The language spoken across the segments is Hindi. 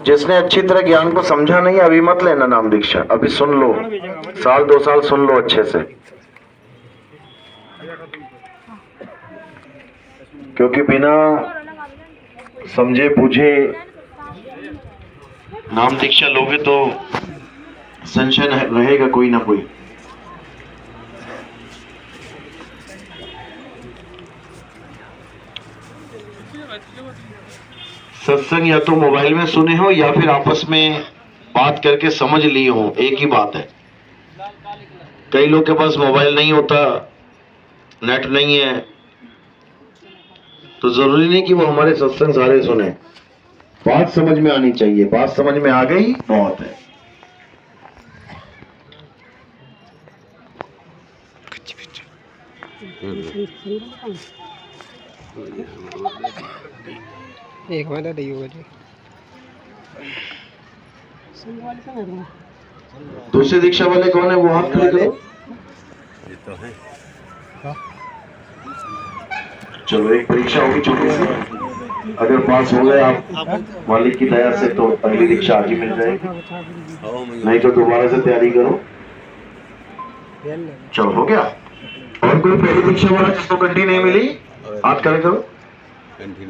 जिसने अच्छी तरह ज्ञान को समझा नहीं, अभी मत लेना नाम दीक्षा, अभी सुन लो, साल 2 साल सुन लो अच्छे से, क्योंकि बिना समझे बूझे नाम दीक्षा लोगे तो संशय रहेगा कोई ना कोई। सत्संग या तो मोबाइल में सुने हो या फिर आपस में बात करके समझ लिए हो, एक ही बात है। कई लोग के पास मोबाइल नहीं होता, नेट नहीं है, तो जरूरी नहीं कि वो हमारे सत्संग सारे सुने। बात समझ में आनी चाहिए, बात समझ में आ गई बहुत है। एक महीना नहीं हुआ जी। दूसरी दीक्षा वाले कौन है, वो हाथ खड़े करो। ये तो है। चलो एक परीक्षा होगी छोटी सी, अगर पास हो गए आप मालिक की दया से तो अगली दीक्षा आज ही मिल जाएगी, नहीं तो दोबारा से तैयारी करो। चलो हो गया। और कोई पहली दीक्षा वाला जिसको घंटी नहीं मिली हाथ खड़े करो।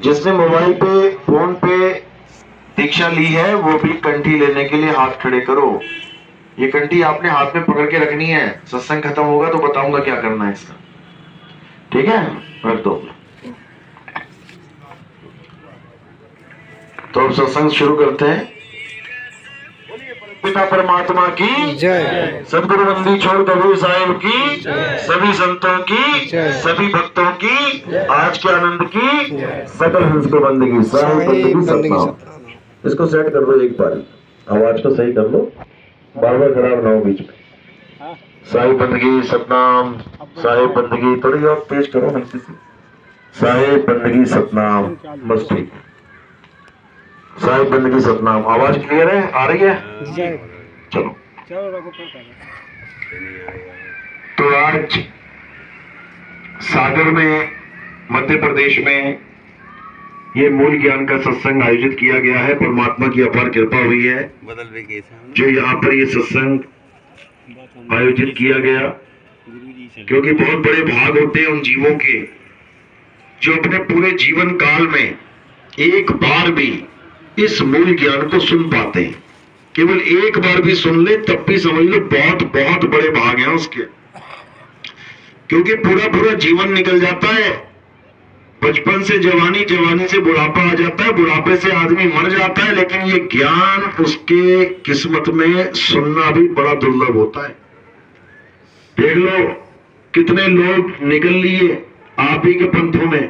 जिसने मोबाइल पे फोन पे दीक्षा ली है वो भी कंठी लेने के लिए हाथ खड़े करो। ये कंठी आपने हाथ में पकड़ के रखनी है, सत्संग खत्म होगा तो बताऊंगा क्या करना है इसका, ठीक है? रख दो। तो अब सत्संग शुरू करते हैं। पिता परमात्मा की जय। सदगुरु बंदी छोड़ कबीर साहिब की, सभी संतों की, सभी भक्तों की, आज के आनंद की, सकल हंस को बंदगी, साहिब बंदगी सतनाम। इसको सेट कर दो एक बार, आवाज को सही कर लो, बार बार खराब ना हो बीच में। साहिब बंदगी सतनाम, साहिब बंदगी, थोड़ी और तेज करो हल्की सी, साहिब बंदगी सतनाम, बस ठीक है। साहिब बंदगी सतनाम, आवाज क्लियर है, आ रही है? चलो तो आज सागर में, मध्य प्रदेश में ये मूल ज्ञान का सत्संग आयोजित किया गया है। परमात्मा की अपार कृपा हुई है जो यहाँ पर ये सत्संग आयोजित किया गया, क्योंकि बहुत बड़े भाग होते हैं उन जीवों के जो अपने पूरे जीवन काल में एक बार भी इस मूल ज्ञान को सुन पाते हैं। केवल एक बार भी सुन ले तब भी समझ लो बहुत बहुत बड़े भाग हैं उसके, क्योंकि पूरा पूरा जीवन निकल जाता है। बचपन से जवानी, जवानी से बुढ़ापा आ जाता है, बुढ़ापे से आदमी मर जाता है, लेकिन ये ज्ञान उसके किस्मत में सुनना भी बड़ा दुर्लभ होता है। देख लो कितने लोग निकल लिए आप ही के पंथों में,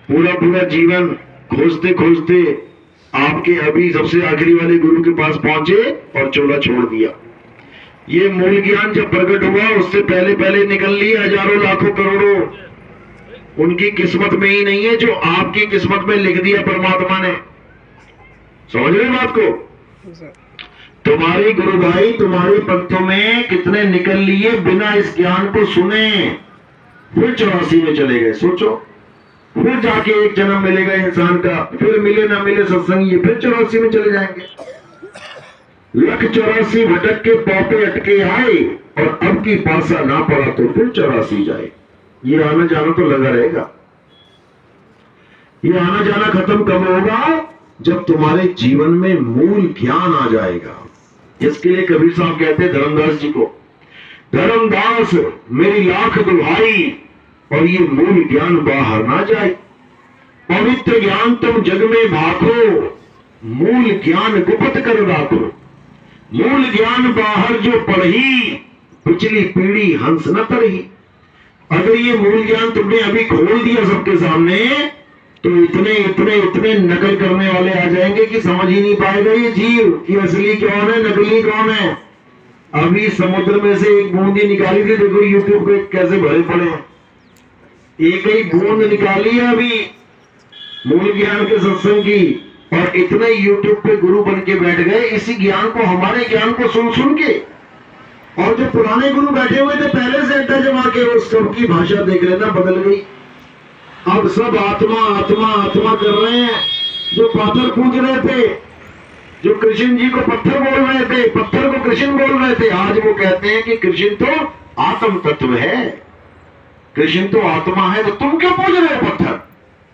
पूरा पूरा जीवन खोजते खोजते आपके अभी सबसे आखिरी वाले गुरु के पास पहुंचे और चोला छोड़ दिया। ये मूल ज्ञान जब प्रकट हुआ उससे पहले पहले निकल लिए हजारों लाखों करोड़ों, उनकी किस्मत में ही नहीं है जो आपकी किस्मत में लिख दिया परमात्मा ने। समझ रहे बात को? तुम्हारे गुरु भाई तुम्हारे पंथों में कितने निकल लिए बिना इस ज्ञान को सुने, फिर 84 में चले गए। सोचो, फिर जाके एक जन्म मिलेगा इंसान का, फिर मिले ना मिले सत्संग, ये फिर 84 में चले जाएंगे। 184 भटक के पौपे अटके आए और अब की पासा ना पड़ा तो फिर 84 जाए। ये आना जाना तो लगा रहेगा। ये आना जाना खत्म कब होगा? जब तुम्हारे जीवन में मूल ज्ञान आ जाएगा। इसके लिए कबीर साहब कहते हैं धर्मदास जी को, धर्मदास मेरी लाख दुहाई और ये मूल ज्ञान बाहर ना जाए। पवित्र ज्ञान तुम जग में भाखो, मूल ज्ञान गुप्त कर राखो। मूल ज्ञान बाहर जो पढ़ी, पिछली पीढ़ी हंस न तरही। अगर ये मूल ज्ञान तुमने अभी खोल दिया सबके सामने तो इतने इतने इतने नकल करने वाले आ जाएंगे कि समझ ही नहीं पाएगा ये जीव कि असली कौन है, नकली कौन है। अभी समुद्र में से एक बूंदी निकाली थी, देखो यूट्यूब पे कैसे भरे पड़े हैं। एक ही बूंद निकाली है अभी मूल ज्ञान के सत्संग की, और इतने यूट्यूब पे गुरु बन के बैठ गए इसी ज्ञान को, हमारे ज्ञान को सुन सुन के। और जो पुराने गुरु बैठे हुए थे पहले से अड्डा जमा के, उस सबकी भाषा देख लेना बदल गई। अब सब आत्मा आत्मा आत्मा कर रहे हैं। जो पाथर पूज रहे थे जो कृष्ण जी को पत्थर बोल रहे थे, पत्थर को कृष्ण बोल रहे थे, आज वो कहते हैं कि कृष्ण तो आत्म तत्व है, कृष्ण तो आत्मा है, तो तुम क्यों पूज रहे हो पत्थर?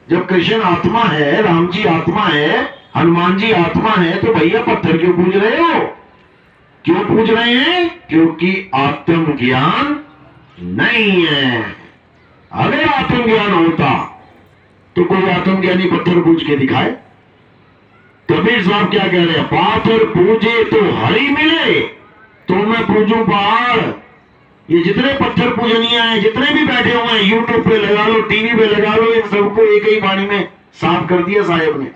जब कृष्ण आत्मा है, राम जी आत्मा है, हनुमान जी आत्मा है, तो भैया पत्थर क्यों पूज रहे हो? क्यों पूज रहे हैं? क्योंकि आत्म ज्ञान नहीं है। अगर आत्म ज्ञान होता तो कोई आत्मज्ञानी पत्थर पूज के दिखाए। कबीर साहब क्या कह रहे हैं? पाथर पूजे तो हरि मिले, तो मैं पूजू पहाड़। ये जितने पत्थर पूजनीय हैं, जितने भी बैठे हुए हैं, यूट्यूब पे लगा लो, टीवी पे लगा लो, इन सबको एक ही पानी में साफ कर दिया साहेब ने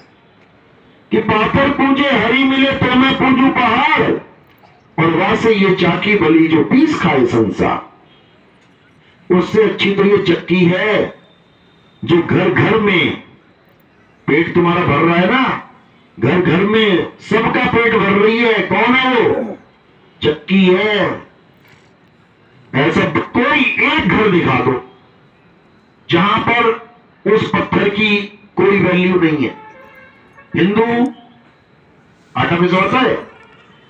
कि पाथर पूजे हरि मिले तो मैं पूजू पहाड़, और वैसे ये चाकी बली जो पीस खाए संसार, उससे अच्छी तो ये चक्की है जो घर घर में पेट तुम्हारा भर रहा है ना, घर घर में सबका पेट भर रही है। कौन है वो? चक्की है। ऐसा कोई एक घर दिखा दो जहां पर उस पत्थर की कोई वैल्यू नहीं है। हिंदू आटा पिसवाता है,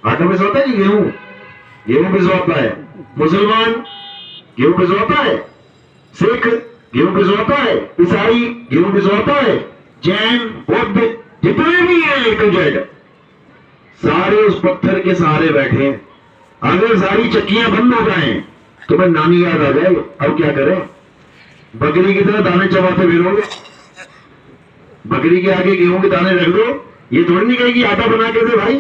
आटा पिसवाता है कि गेहूं? गेहूं पिसवाता है। मुसलमान गेहूं पिसवाता है, सिख गेहूं पिसवाता है, ईसाई गेहूं पिसवाता है, जैन बौद्ध जितने भी हैं A to Z सारे उस पत्थर के सहारे बैठे हैं। अगर सारी चक्कियां बंद हो जाए तो मैं नानी याद आ जाए। अब क्या करें? बकरी की तरह दाने चबाते फिरोगे? बकरी के आगे गेहूं के दाने रख दो, ये थोड़ी नहीं कहेगी आटा बना के दे भाई,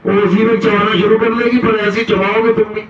वो उसी में चबाना शुरू कर देगी, पर ऐसे चबाओगे तुम भी।